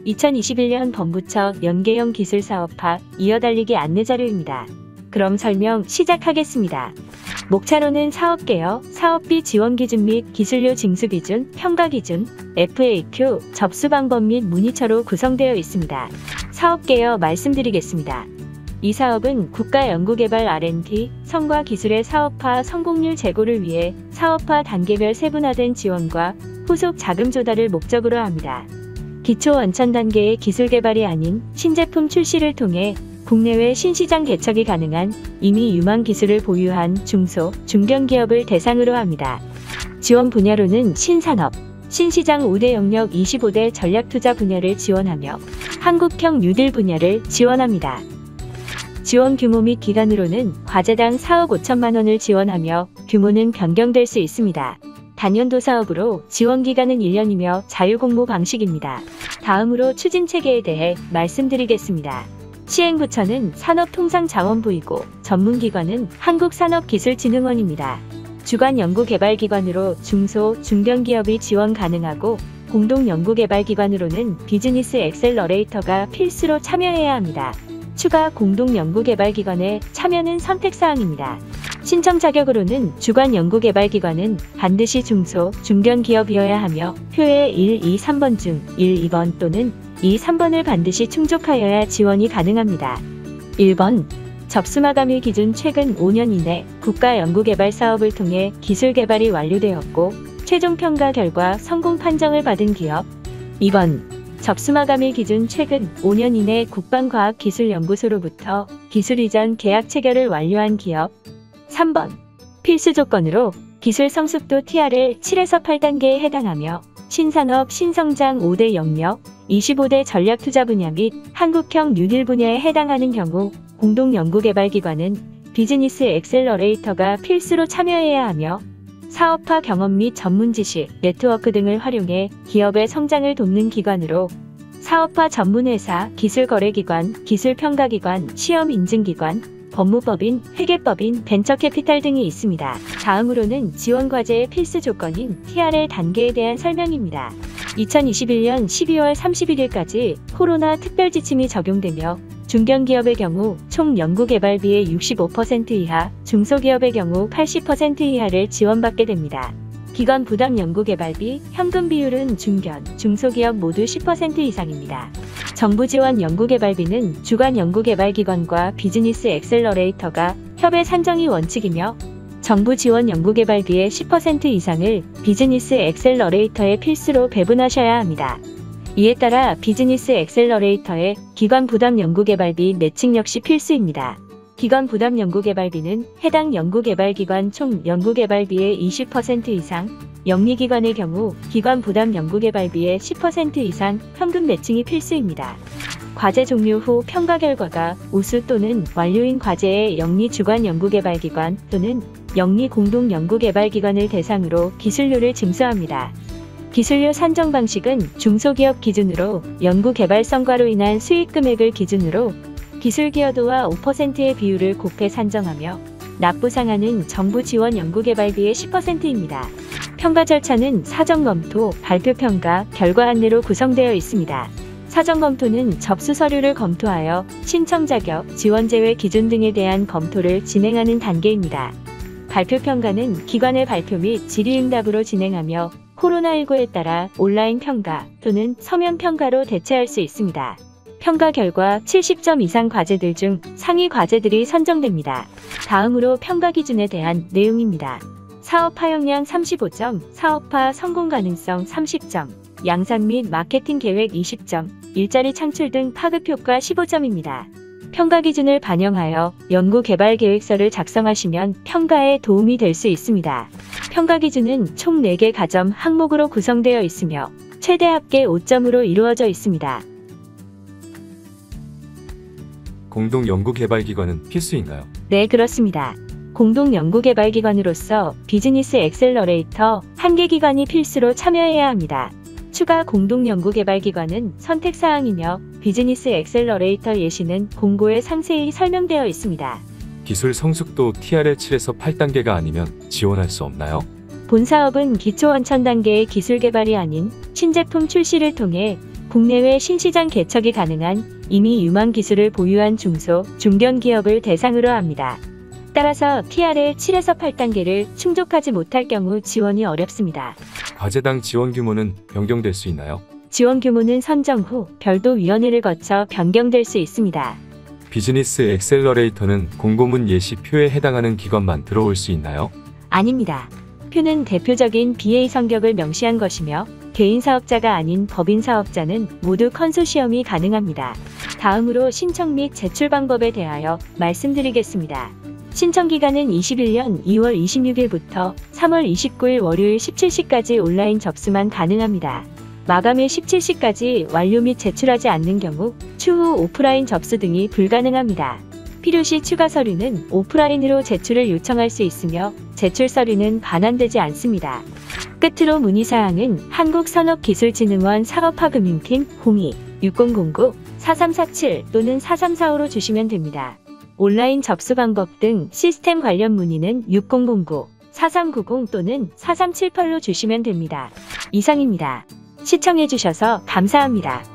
2021년 범부처 연계형 기술 사업화 이어달리기 안내 자료입니다. 그럼 설명 시작하겠습니다. 목차로는 사업 개요, 사업비 지원 기준 및 기술료 징수 기준, 평가 기준, FAQ, 접수 방법 및 문의처로 구성되어 있습니다. 사업 개요 말씀드리겠습니다. 이 사업은 국가연구개발 R&D, 성과 기술의 사업화 성공률 제고를 위해 사업화 단계별 세분화된 지원과 후속 자금 조달을 목적으로 합니다. 기초 원천 단계의 기술 개발이 아닌 신제품 출시를 통해 국내외 신시장 개척이 가능한 이미 유망 기술을 보유한 중소, 중견기업을 대상으로 합니다. 지원 분야로는 신산업, 신시장 5대 영역 25대 전략투자 분야를 지원하며 한국형 뉴딜 분야를 지원합니다. 지원 규모 및 기간으로는 과제당 4억 5천만 원을 지원하며 규모는 변경될 수 있습니다. 단연도 사업으로 지원 기간은 1년이며 자유공모 방식입니다. 다음으로 추진 체계에 대해 말씀드리겠습니다. 시행부처는 산업통상자원부이고 전문기관은 한국산업기술진흥원입니다. 주관연구개발기관으로 중소, 중견기업이 지원 가능하고 공동연구개발기관으로는 비즈니스 엑셀러레이터가 필수로 참여해야 합니다. 추가 공동연구개발기관의 참여는 선택사항입니다. 신청 자격으로는 주관연구개발기관은 반드시 중소, 중견기업이어야 하며 표에 1, 2, 3번 중 1, 2번 또는 2, 3번을 반드시 충족하여야 지원이 가능합니다. 1번 접수마감일 기준 최근 5년 이내 국가연구개발 사업을 통해 기술 개발이 완료되었고 최종 평가 결과 성공 판정을 받은 기업. 2번 접수마감일 기준 최근 5년 이내 국방과학기술연구소로부터 기술 이전 계약 체결을 완료한 기업. 3번 필수 조건으로 기술 성숙도 TRL 7에서 8단계에 해당하며 신산업, 신성장 5대 영역, 25대 전략투자 분야 및 한국형 뉴딜 분야에 해당하는 경우 공동연구개발기관은 비즈니스 엑셀러레이터가 필수로 참여해야 하며 사업화 경험 및 전문 지식, 네트워크 등을 활용해 기업의 성장을 돕는 기관으로 사업화 전문회사, 기술거래기관, 기술평가기관, 시험인증기관, 법무법인, 회계법인, 벤처캐피탈 등이 있습니다. 다음으로는 지원과제의 필수 조건인 TRL 단계에 대한 설명입니다. 2021년 12월 31일까지 코로나 특별지침이 적용되며 중견기업의 경우 총 연구개발비의 65% 이하, 중소기업의 경우 80% 이하를 지원받게 됩니다. 기관 부담 연구개발비, 현금 비율은 중견, 중소기업 모두 10% 이상입니다. 정부 지원 연구개발비는 주관 연구개발기관과 비즈니스 엑셀러레이터가 협의 산정이 원칙이며 정부 지원 연구개발비의 10% 이상을 비즈니스 엑셀러레이터에 필수로 배분하셔야 합니다. 이에 따라 비즈니스 엑셀러레이터의 기관 부담 연구개발비 매칭 역시 필수입니다. 기관 부담 연구개발비는 해당 연구개발기관 총 연구개발비의 20% 이상, 영리기관의 경우 기관 부담 연구개발비의 10% 이상 현금 매칭이 필수입니다. 과제 종료 후 평가 결과가 우수 또는 완료인 과제의 영리 주관 연구개발기관 또는 영리 공동 연구개발기관을 대상으로 기술료를 징수합니다. 기술료 산정 방식은 중소기업 기준으로 연구개발 성과로 인한 수익 금액을 기준으로 기술 기여도와 5%의 비율을 곱해 산정하며 납부 상한은 정부 지원 연구개발비의 10%입니다. 평가 절차는 사전검토, 발표평가, 결과 안내로 구성되어 있습니다. 사전검토는 접수 서류를 검토하여 신청 자격, 지원 제외 기준 등에 대한 검토를 진행하는 단계입니다. 발표평가는 기관의 발표 및 질의응답으로 진행하며 코로나19에 따라 온라인 평가 또는 서면 평가로 대체할 수 있습니다. 평가 결과 70점 이상 과제들 중 상위 과제들이 선정됩니다. 다음으로 평가 기준에 대한 내용입니다. 사업화 역량 35점, 사업화 성공 가능성 30점, 양산 및 마케팅 계획 20점, 일자리 창출 등 파급 효과 15점입니다. 평가 기준을 반영하여 연구개발 계획서를 작성하시면 평가에 도움이 될 수 있습니다. 평가 기준은 총 4개 가점 항목으로 구성되어 있으며 최대 합계 5점으로 이루어져 있습니다. 공동연구개발기관은 필수인가요? 네, 그렇습니다. 공동연구개발기관으로서 비즈니스 엑셀러레이터 1개 기관이 필수로 참여해야 합니다. 추가 공동연구개발기관은 선택사항이며 비즈니스 엑셀러레이터 예시는 공고에 상세히 설명되어 있습니다. 기술 성숙도 TRL 7에서 8단계가 아니면 지원할 수 없나요? 본 사업은 기초 원천 단계의 기술 개발이 아닌 신제품 출시를 통해 국내외 신시장 개척이 가능한 이미 유망 기술을 보유한 중소, 중견기업을 대상으로 합니다. 따라서 TRL 7에서 8단계를 충족하지 못할 경우 지원이 어렵습니다. 과제당 지원 규모는 변경될 수 있나요? 지원 규모는 선정 후 별도 위원회를 거쳐 변경될 수 있습니다. 비즈니스 엑셀러레이터는 공고문 예시 표에 해당하는 기관만 들어올 수 있나요? 아닙니다. 표는 대표적인 BA 성격을 명시한 것이며 개인 사업자가 아닌 법인 사업자는 모두 컨소시엄이 가능합니다. 다음으로 신청 및 제출 방법에 대하여 말씀드리겠습니다. 신청 기간은 21년 2월 26일부터 3월 29일 월요일 17시까지 온라인 접수만 가능합니다. 마감일 17시까지 완료 및 제출하지 않는 경우 추후 오프라인 접수 등이 불가능합니다. 필요시 추가 서류는 오프라인으로 제출을 요청할 수 있으며 제출 서류는 반환되지 않습니다. 끝으로 문의사항은 한국산업기술진흥원 사업화금융팀 02-6009-4347 또는 4345로 주시면 됩니다. 온라인 접수 방법 등 시스템 관련 문의는 6009-4390 또는 4378로 주시면 됩니다. 이상입니다. 시청해주셔서 감사합니다.